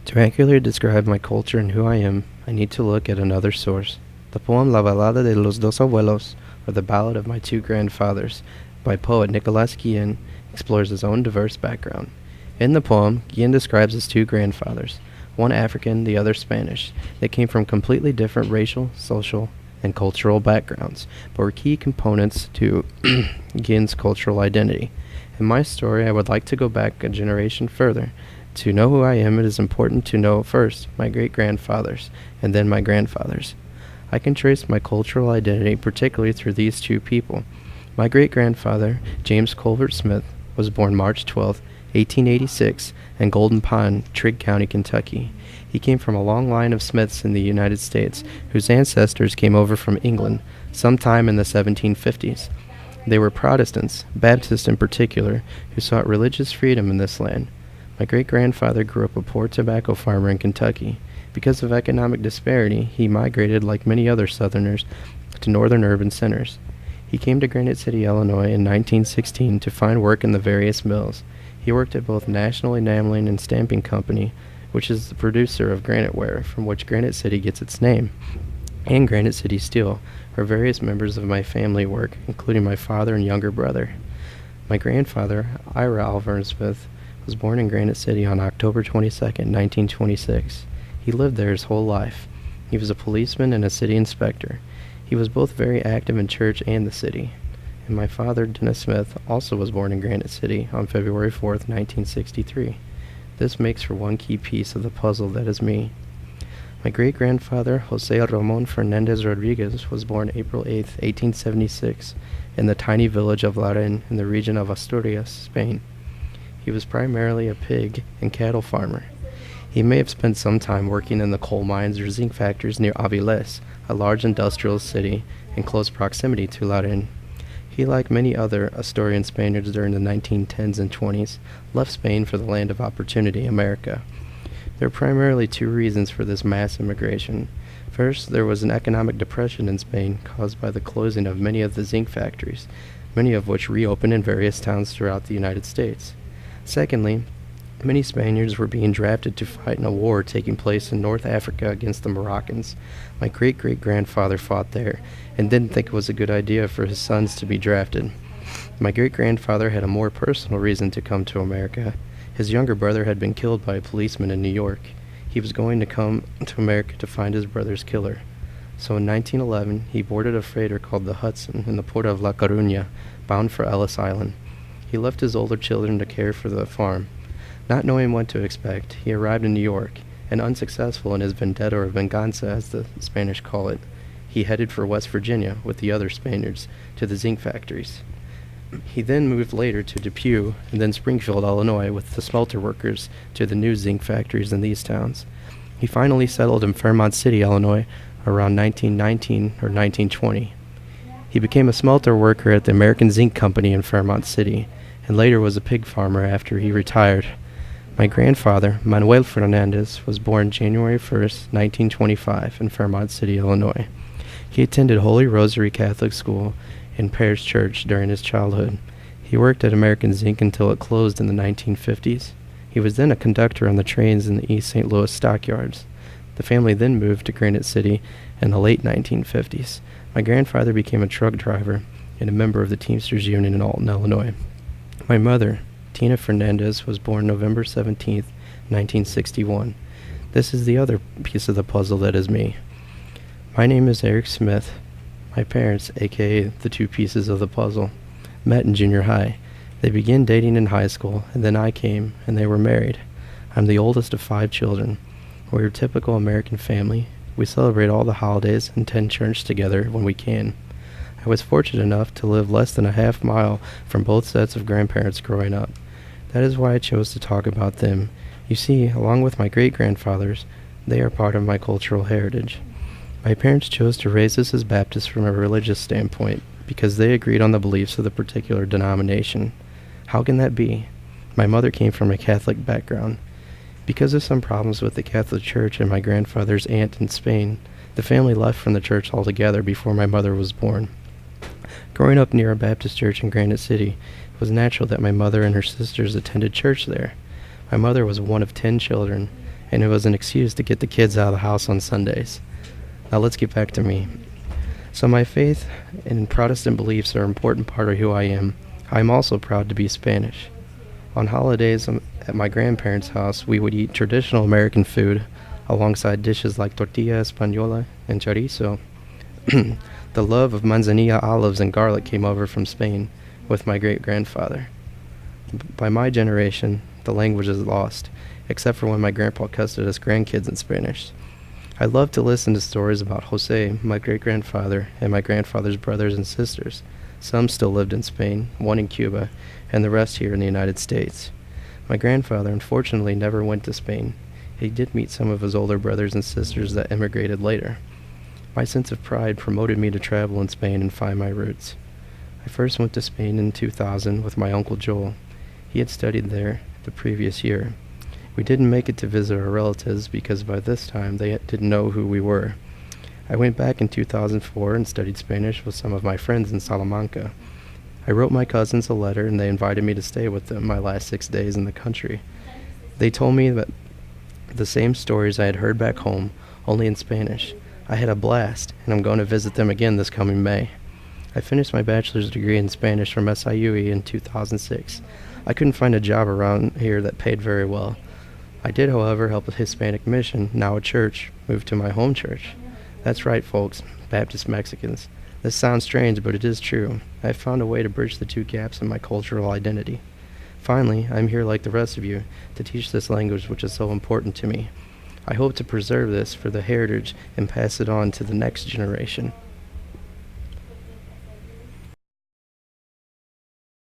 To accurately describe my culture and who I am, I need to look at another source. The poem La Balada de los Dos Abuelos, or The Ballad of My Two Grandfathers, by poet Nicolas Guillen, explores his own diverse background. In the poem, Guillen describes his two grandfathers, one African, the other Spanish, that came from completely different racial, social, and cultural backgrounds, but were key components to Guillen's cultural identity. In my story, I would like to go back a generation further. To know who I am, it is important to know first my great-grandfathers, and then my grandfathers. I can trace my cultural identity particularly through these two people. My great-grandfather, James Colbert Smith, was born March 12, 1886, in Golden Pond, Trigg County, Kentucky. He came from a long line of Smiths in the United States, whose ancestors came over from England sometime in the 1750s. They were Protestants, Baptists in particular, who sought religious freedom in this land. My great-grandfather grew up a poor tobacco farmer in Kentucky. Because of economic disparity, he migrated, like many other Southerners, to northern urban centers. He came to Granite City, Illinois in 1916 to find work in the various mills. He worked at both National Enameling and Stamping Company, which is the producer of granite ware, from which Granite City gets its name, and Granite City Steel, where various members of my family work, including my father and younger brother. My grandfather, Ira Alvern Smith, was born in Granite City on October 22, 1926. He lived there his whole life. He was a policeman and a city inspector. He was both very active in church and the city. And my father, Dennis Smith, also was born in Granite City on February 4, 1963. This makes for one key piece of the puzzle that is me. My great-grandfather, Jose Ramon Fernandez Rodriguez, was born April 8, 1876, in the tiny village of Laren in the region of Asturias, Spain. He was primarily a pig and cattle farmer. He may have spent some time working in the coal mines or zinc factories near Avilés, a large industrial city in close proximity to Laren. He, like many other Asturian Spaniards during the 1910s and 20s, left Spain for the land of opportunity, America. There are primarily two reasons for this mass immigration. First, there was an economic depression in Spain caused by the closing of many of the zinc factories, many of which reopened in various towns throughout the United States. Secondly, many Spaniards were being drafted to fight in a war taking place in North Africa against the Moroccans. My great-great-grandfather fought there and didn't think it was a good idea for his sons to be drafted. My great-grandfather had a more personal reason to come to America. His younger brother had been killed by a policeman in New York. He was going to come to America to find his brother's killer. So in 1911, he boarded a freighter called the Hudson in the port of La Coruña, bound for Ellis Island. He left his older children to care for the farm. Not knowing what to expect, he arrived in New York, and unsuccessful in his vendetta or venganza, as the Spanish call it, he headed for West Virginia with the other Spaniards to the zinc factories. He then moved later to Depew and then Springfield, Illinois, with the smelter workers to the new zinc factories in these towns. He finally settled in Fairmont City, Illinois, around 1919 or 1920. He became a smelter worker at the American Zinc Company in Fairmont City, and later was a pig farmer after he retired. My grandfather, Manuel Fernandez, was born January 1st, 1925, in Fairmont City, Illinois. He attended Holy Rosary Catholic School and Parish Church during his childhood. He worked at American Zinc until it closed in the 1950s. He was then a conductor on the trains in the East St. Louis stockyards. The family then moved to Granite City in the late 1950s. My grandfather became a truck driver and a member of the Teamsters Union in Alton, Illinois. My mother, Tina Fernandez, was born November 17, 1961. This is the other piece of the puzzle that is me. My name is Eric Smith. My parents, aka the two pieces of the puzzle, met in junior high. They began dating in high school, and then I came, and they were married. I'm the oldest of 5 children. We're a typical American family. We celebrate all the holidays and attend church together when we can. I was fortunate enough to live less than a half mile from both sets of grandparents growing up. That is why I chose to talk about them. You see, along with my great-grandfathers, they are part of my cultural heritage. My parents chose to raise us as Baptists from a religious standpoint because they agreed on the beliefs of the particular denomination. How can that be? My mother came from a Catholic background. Because of some problems with the Catholic Church and my grandfather's aunt in Spain, the family left from the church altogether before my mother was born. Growing up near a Baptist church in Granite City, it was natural that my mother and her sisters attended church there. My mother was one of 10 children, and it was an excuse to get the kids out of the house on Sundays. Now let's get back to me. So my faith and Protestant beliefs are an important part of who I am. I am also proud to be Spanish. On holidays at my grandparents' house, we would eat traditional American food alongside dishes like tortilla española and chorizo. The love of manzanilla olives and garlic came over from Spain with my great-grandfather. By my generation, the language is lost, except for when my grandpa cussed us grandkids in Spanish. I love to listen to stories about Jose, my great-grandfather, and my grandfather's brothers and sisters. Some still lived in Spain, one in Cuba, and the rest here in the United States. My grandfather unfortunately never went to Spain. He did meet some of his older brothers and sisters that immigrated later. My sense of pride promoted me to travel in Spain and find my roots. I first went to Spain in 2000 with my Uncle Joel. He had studied there the previous year. We didn't make it to visit our relatives because by this time they didn't know who we were. I went back in 2004 and studied Spanish with some of my friends in Salamanca. I wrote my cousins a letter and they invited me to stay with them my last 6 days in the country. They told me that the same stories I had heard back home, only in Spanish. I had a blast, and I'm going to visit them again this coming May. I finished my bachelor's degree in Spanish from SIUE in 2006. I couldn't find a job around here that paid very well. I did, however, help a Hispanic mission, now a church, move to my home church. That's right, folks, Baptist Mexicans. This sounds strange, but it is true. I have found a way to bridge the two gaps in my cultural identity. Finally, I'm here like the rest of you to teach this language which is so important to me. I hope to preserve this for the heritage and pass it on to the next generation.